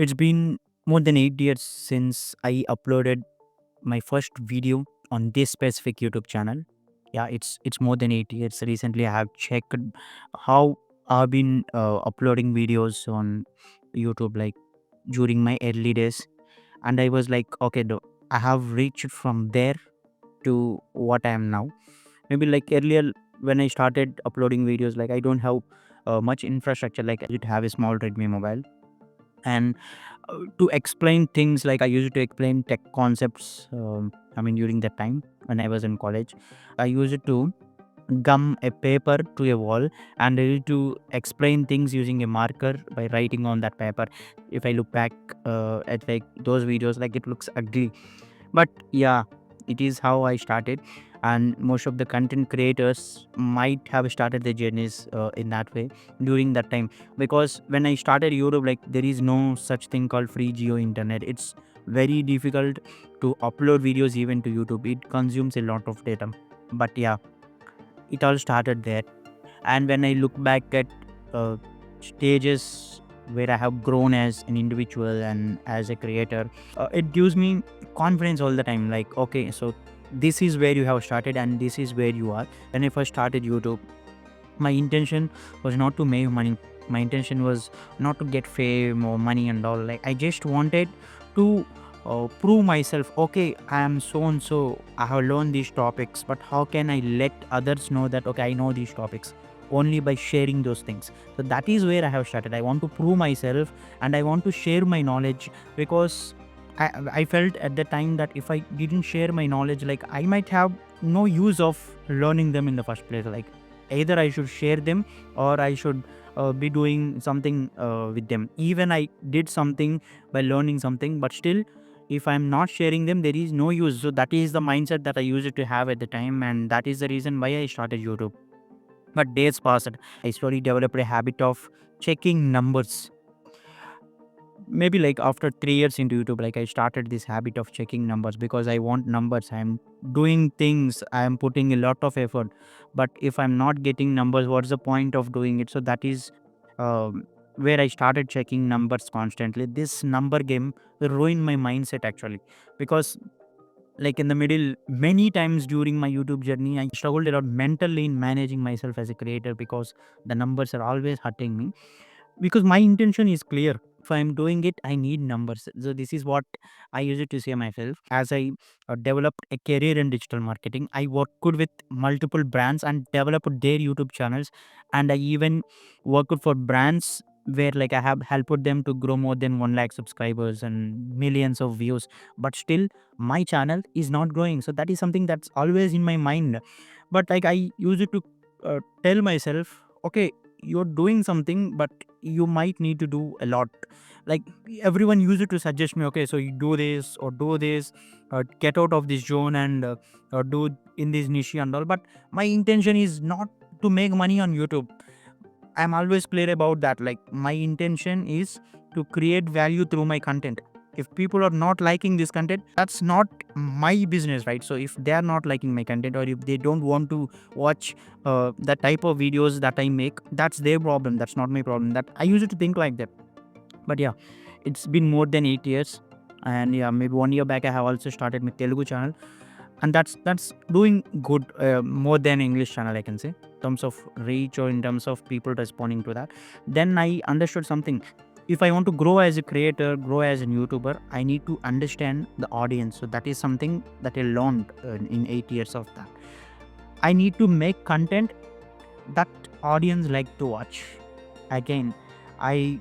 It's been more than 8 years since I uploaded my first video on this specific YouTube channel. Yeah, it's more than 8 years. Recently, I have checked how I've been uploading videos on YouTube, like during my early days, and I was like, okay, I have reached from there to what I am now. Maybe like earlier when I started uploading videos, like I don't have much infrastructure. Like I did have a small Redmi mobile, and to explain things, like I used to explain tech concepts. During that time when I was in college, I used to gum a paper to a wall, and I used to explain things using a marker by writing on that paper. If I look back at like those videos, like it looks ugly, but yeah, it is how I started. And most of the content creators might have started their journeys in that way during that time, because when I started YouTube, like there is no such thing called free geo internet. It's very difficult to upload videos even to YouTube. It consumes a lot of data. But yeah, it all started there. And when I look back at uh, stages where I have grown as an individual and as a creator, it gives me confidence all the time. Like, okay, so this is where you have started and this is where you are. When I first started YouTube, my intention was not to make money. My intention was not to get fame or money and all. Like, I just wanted to prove myself. Okay, I am so and so, I have learned these topics, but how can I let others know that okay, I know these topics? Only by sharing those things. So that is where I have started. I want to prove myself and I want to share my knowledge, because I felt at the time that if I didn't share my knowledge, like I might have no use of learning them in the first place. Like either I should share them or I should be doing something with them. Even I did something by learning something, but still, if I'm not sharing them, there is no use. So that is the mindset that I used to have at the time, and that is the reason why I started YouTube. But days passed. I slowly developed a habit of checking numbers. Maybe like after 3 years into YouTube, like I started this habit of checking numbers because I want numbers. I'm doing things, I'm putting a lot of effort, but if I'm not getting numbers, what's the point of doing it? So that is where I started checking numbers constantly. This number game ruined my mindset actually, because like in the middle, many times during my YouTube journey, I struggled a lot mentally in managing myself as a creator, because the numbers are always hurting me. Because my intention is clear, if I'm doing it, I need numbers. So this is what I used to say myself. As I developed a career in digital marketing, I worked with multiple brands and developed their YouTube channels, and I even worked for brands where like I have helped them to grow more than 1 lakh subscribers and millions of views, but still my channel is not growing. So that is something that's always in my mind. But like I used to tell myself, okay, you're doing something, but you might need to do a lot. Like everyone used to suggest me, okay, so you do this or do this, or get out of this zone and or do in this niche and all. But my intention is not to make money on YouTube. I'm always clear about that. Like my intention is to create value through my content. If people are not liking this content, that's not my business, right? So if they are not liking my content, or if they don't want to watch the type of videos that I make, that's their problem. That's not my problem. That I used to think like that. But yeah, it's been more than 8 years, and yeah, maybe 1 year back I have also started my Telugu channel, and that's doing good, more than English channel, I can say, in terms of reach or in terms of people responding to that. Then I understood something. If I want to grow as a creator, grow as a YouTuber, I need to understand the audience. So that is something that I learned in 8 years of that. I need to make content that audience like to watch. Again, I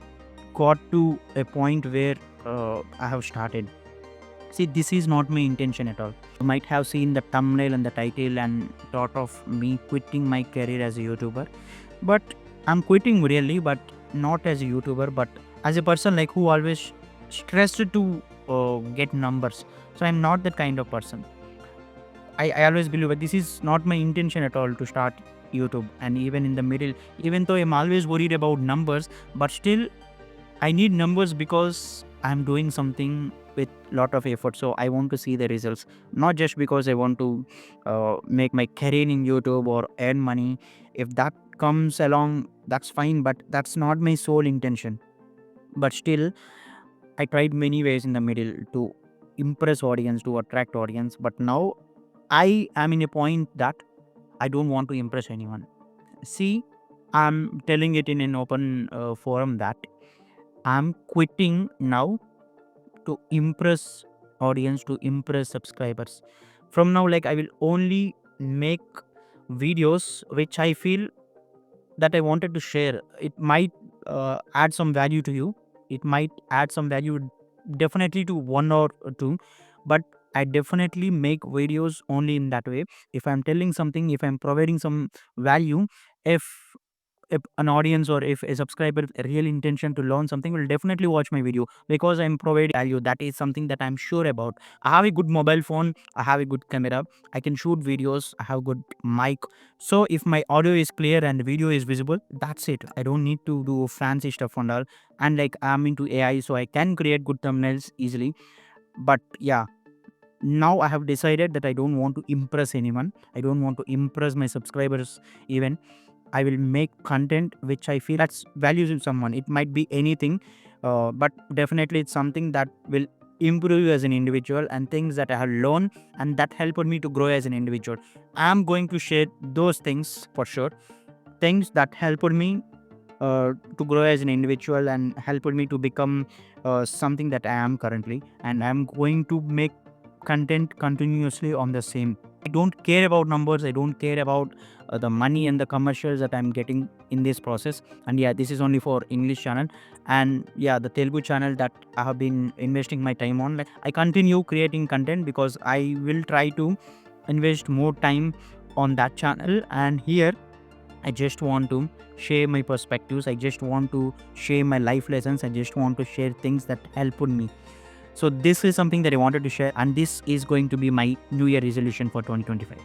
got to a point where I have started. See, this is not my intention at all. You might have seen the thumbnail and the title and thought of me quitting my career as a YouTuber. But I'm quitting really, but not as a YouTuber, but as a person like who always stressed to get numbers. So I'm not that kind of person. I always believe that this is not my intention at all to start YouTube. And even in the middle, even though I'm always worried about numbers, but still I need numbers because I'm doing something with lot of effort. So I want to see the results, not just because I want to make my career in YouTube or earn money. If that comes along, that's fine, but that's not my sole intention. But still, I tried many ways in the middle to impress audience, to attract audience, but now I am in a point that I don't want to impress anyone. See, I'm telling it in an open forum that I'm quitting now to impress audience, to impress subscribers. From now, like, I will only make videos which I feel that I wanted to share. It might add some value to you. It might add some value definitely to one or two, but I definitely make videos only in that way. If I'm telling something, if I'm providing some value, if an audience or if a subscriber with a real intention to learn something will definitely watch my video because I'm providing value. That is something that I'm sure about. I have a good mobile phone, I have a good camera, I can shoot videos, I have good mic. So if my audio is clear and the video is visible, that's it. I don't need to do fancy stuff and all. And like, I'm into AI, so I can create good thumbnails easily. But yeah, now I have decided that I don't want to impress anyone. I don't want to impress my subscribers even. I will make content which I feel that's values in someone. It might be anything, but definitely it's something that will improve you as an individual and things that I have learned and that helped me to grow as an individual. I'm going to share those things for sure. Things that helped me to grow as an individual and helped me to become something that I am currently. And I'm going to make content continuously on the same. I don't care about numbers. I don't care about the money and the commercials that I'm getting in this process. And yeah, this is only for English channel. And yeah, the Telugu channel that I have been investing my time on. Like, I continue creating content because I will try to invest more time on that channel. And here, I just want to share my perspectives. I just want to share my life lessons. I just want to share things that helped me. So this is something that I wanted to share, and this is going to be my New Year resolution for 2025.